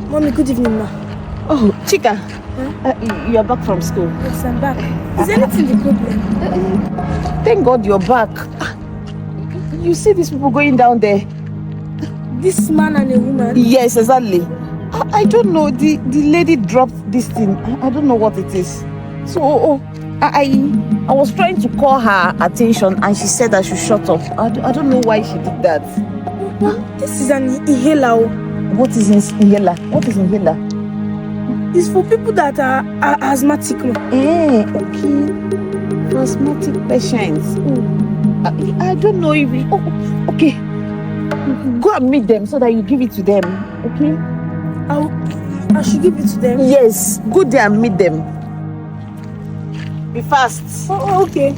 Mommy, good evening, ma. Oh, Chika, you are back from school. Yes, I'm back. Is anything the problem? Thank God you're back. You see these people going down there? This man and a woman? Yes, exactly. I don't know. The lady dropped this thing. I don't know what it is. So I was trying to call her attention and she said I should shut up. I don't know why she did that. This is an inhaler. What is inhaler? What is inhaler? It's for people that are asthmatic. Okay. For asthmatic patients. I don't know if okay. Go and meet them so that you give it to them. Okay? I should give it to them? Yes. Go there and meet them. Be fast. Oh, okay.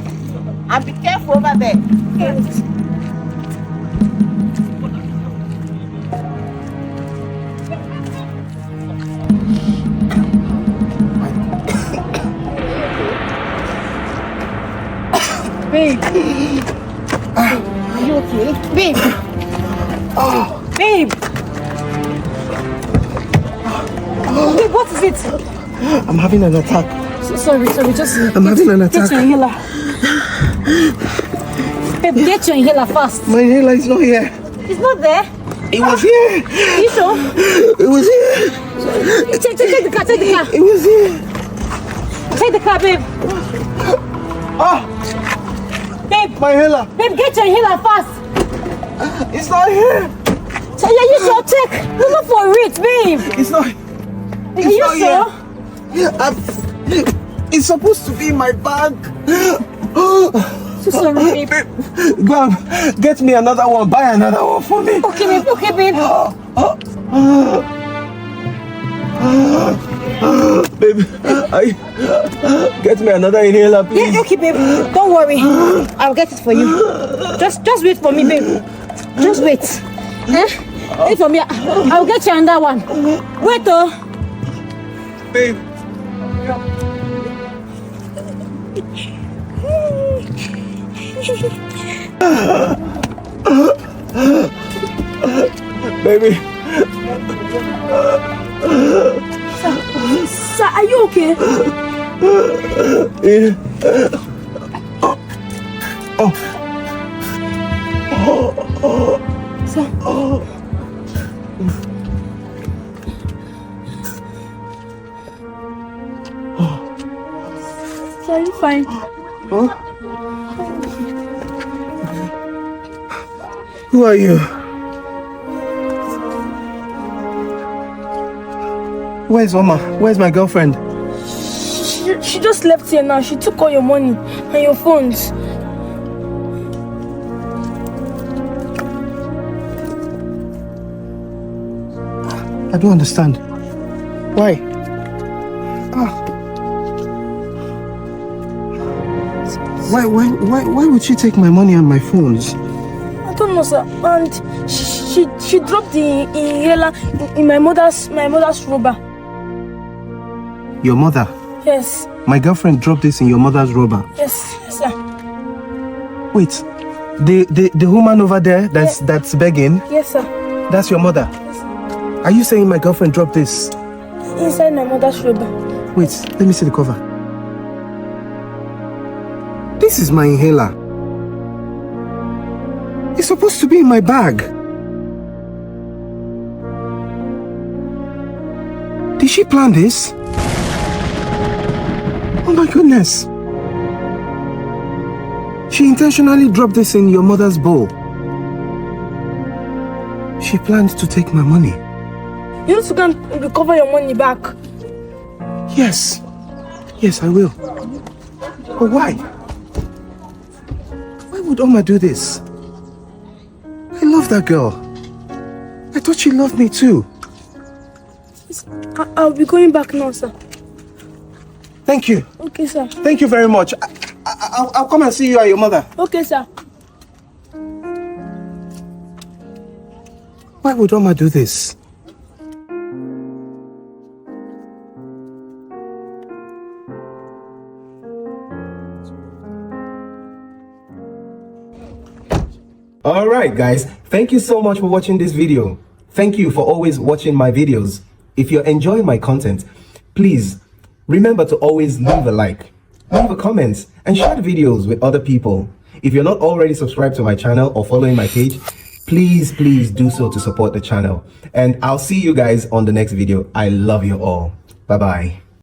And be careful over there. Okay? Babe. Are you okay? Babe. Oh. Babe. Babe, what is it? I'm having an attack. Sorry, just... I'm having an attack. Get your inhaler. Babe, get your inhaler fast. My inhaler is not here. It's not there? It was here. You sure? It was here. Take the car, take the car. It was here. Take the car, babe. Oh. Babe. My inhaler. Babe, get your inhaler fast. It's not here. So yeah, you sure? Check. Look for it, babe. It's not. Are you sure? Yeah, it's supposed to be in my bag. So sorry, babe. Go on, get me another one. Buy another one for me. Okay, babe. Okay, babe. Babe, get me another inhaler, please. Yeah, okay, babe. Don't worry. I'll get it for you. Just wait for me, babe. Just wait. Wait for me. I'll get you another one. Wait, oh. Babe. Baby. Sir, are you okay? Yeah. Sir. Sir, are you fine? Huh? Who are you? Where's Oma? Where's my girlfriend? She just left here now. She took all your money and your phones. I don't understand. Why? Why would she take my money and my phones? I don't know, sir. And she dropped the inhaler in my mother's rubber. Your mother? Yes. My girlfriend dropped this in your mother's rubber? Yes, sir. Wait, the woman over there that's begging? Yes, sir. That's your mother? Yes. Are you saying my girlfriend dropped this? Inside my mother's rubber. Wait, let me see the cover. This is my inhaler. It's supposed to be in my bag. Did she plan this? Oh my goodness. She intentionally dropped this in your mother's bowl. She planned to take my money. You need to go and recover your money back. Yes. Yes, I will. But why? Why would Oma do this? I love that girl. I thought she loved me too. I'll be going back now, sir. Thank you. Okay, sir. Thank you very much. I'll come and see you and your mother. Okay, sir. Why would Oma do this? Alright guys, thank you so much for watching this video. Thank you for always watching my videos. if you're enjoying my content, please remember to always leave a like, leave a comment, and share the videos with other people. If you're not already subscribed to my channel or following my page, please do so to support the channel. And I'll see you guys on the next video. I love you all. Bye bye.